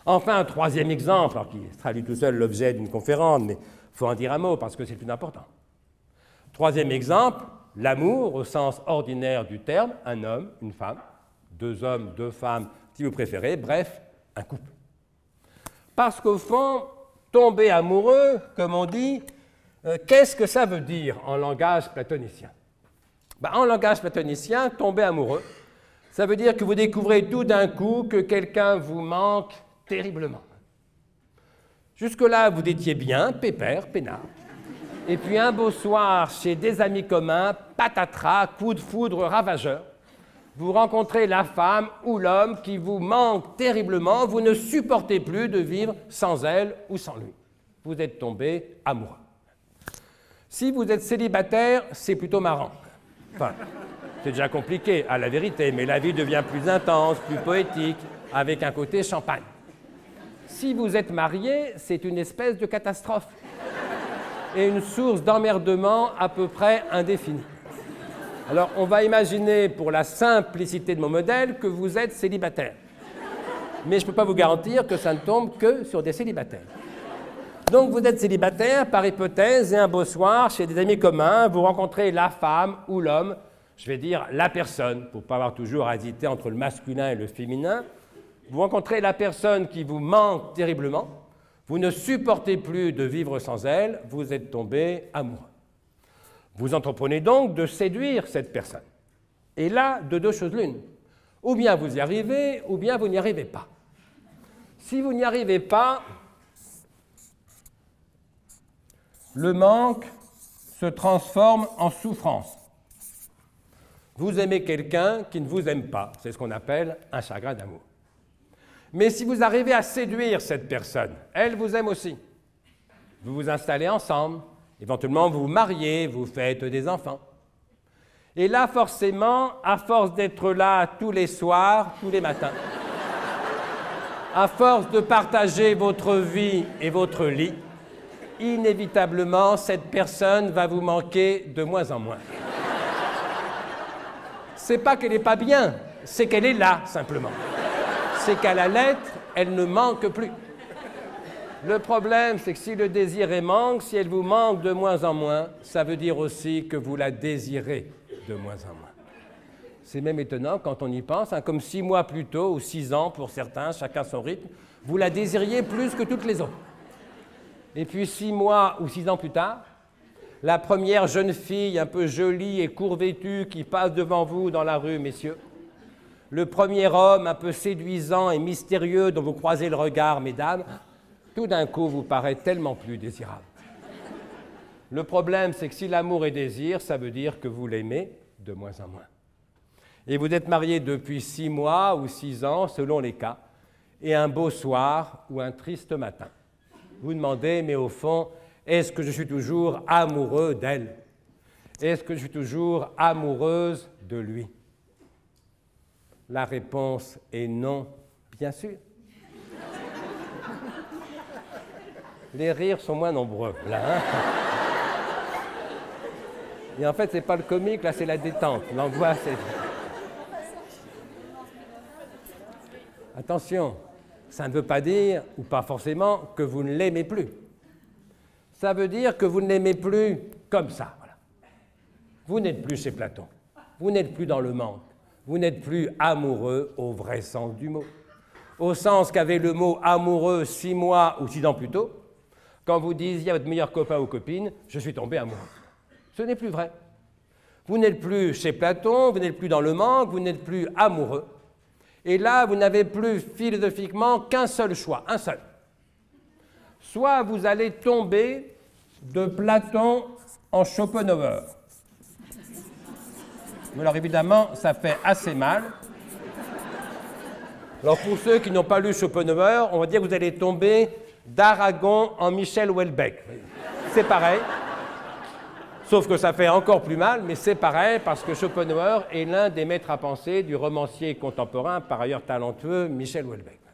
Enfin, un troisième exemple, alors qui traduit tout seul l'objet d'une conférence, mais il faut en dire un mot parce que c'est plus important. Troisième exemple, l'amour au sens ordinaire du terme, un homme, une femme, deux hommes, deux femmes, si vous préférez, bref, un couple. Parce qu'au fond, tomber amoureux, comme on dit, qu'est-ce que ça veut dire en langage platonicien? En langage platonicien, tomber amoureux, ça veut dire que vous découvrez tout d'un coup que quelqu'un vous manque terriblement. Jusque-là, vous étiez bien, pépère, peinard. Et puis un beau soir, chez des amis communs, patatras, coup de foudre ravageur, vous rencontrez la femme ou l'homme qui vous manque terriblement, vous ne supportez plus de vivre sans elle ou sans lui. Vous êtes tombé amoureux. Si vous êtes célibataire, c'est plutôt marrant. Enfin, c'est déjà compliqué, à la vérité, mais la vie devient plus intense, plus poétique, avec un côté champagne. Si vous êtes marié, c'est une espèce de catastrophe et une source d'emmerdement à peu près indéfinie. Alors, on va imaginer, pour la simplicité de mon modèle, que vous êtes célibataire. Mais je ne peux pas vous garantir que ça ne tombe que sur des célibataires. Donc, vous êtes célibataire, par hypothèse, et un beau soir, chez des amis communs, vous rencontrez la femme ou l'homme, je vais dire la personne, pour ne pas avoir toujours à hésiter entre le masculin et le féminin. Vous rencontrez la personne qui vous manque terriblement, vous ne supportez plus de vivre sans elle, vous êtes tombé amoureux. Vous entreprenez donc de séduire cette personne. Et là, de deux choses l'une. Ou bien vous y arrivez, ou bien vous n'y arrivez pas. Si vous n'y arrivez pas, le manque se transforme en souffrance. Vous aimez quelqu'un qui ne vous aime pas. C'est ce qu'on appelle un chagrin d'amour. Mais si vous arrivez à séduire cette personne, elle vous aime aussi. Vous vous installez ensemble, éventuellement vous vous mariez, vous faites des enfants. Et là, forcément, à force d'être là tous les soirs, tous les matins, à force de partager votre vie et votre lit, inévitablement, cette personne va vous manquer de moins en moins. C'est pas qu'elle n'est pas bien, c'est qu'elle est là, simplement. C'est qu'à la lettre, elle ne manque plus. Le problème, c'est que si le désir est manque, si elle vous manque de moins en moins, ça veut dire aussi que vous la désirez de moins en moins. C'est même étonnant quand on y pense, hein, comme 6 mois plus tôt, ou 6 ans pour certains, chacun son rythme, vous la désiriez plus que toutes les autres. Et puis 6 mois ou 6 ans plus tard, la première jeune fille un peu jolie et court vêtue qui passe devant vous dans la rue, messieurs, le premier homme un peu séduisant et mystérieux dont vous croisez le regard, mesdames, tout d'un coup vous paraît tellement plus désirable. Le problème, c'est que si l'amour est désir, ça veut dire que vous l'aimez de moins en moins. Et vous êtes mariés depuis 6 mois ou 6 ans, selon les cas, et un beau soir ou un triste matin. Vous demandez, mais au fond, est-ce que je suis toujours amoureux d'elle? Est-ce que je suis toujours amoureuse de lui? La réponse est non, bien sûr. Les rires sont moins nombreux, là. Hein, et en fait, ce n'est pas le comique, là, c'est la détente. L'angoisse est... Attention, ça ne veut pas dire, ou pas forcément, que vous ne l'aimez plus. Ça veut dire que vous ne l'aimez plus comme ça. Voilà. Vous n'êtes plus chez Platon. Vous n'êtes plus dans le manque. Vous n'êtes plus amoureux au vrai sens du mot. Au sens qu'avait le mot amoureux 6 mois ou 6 ans plus tôt, quand vous disiez à votre meilleur copain ou copine « je suis tombé amoureux ». Ce n'est plus vrai. Vous n'êtes plus chez Platon, vous n'êtes plus dans le manque, vous n'êtes plus amoureux. Et là, vous n'avez plus philosophiquement qu'un seul choix, un seul. Soit vous allez tomber de Platon en Schopenhauer. Alors évidemment, ça fait assez mal. Alors pour ceux qui n'ont pas lu Schopenhauer, on va dire que vous allez tomber d'Aragon en Michel Houellebecq. C'est pareil. Sauf que ça fait encore plus mal, mais c'est pareil, parce que Schopenhauer est l'un des maîtres à penser du romancier contemporain, par ailleurs talentueux, Michel Houellebecq.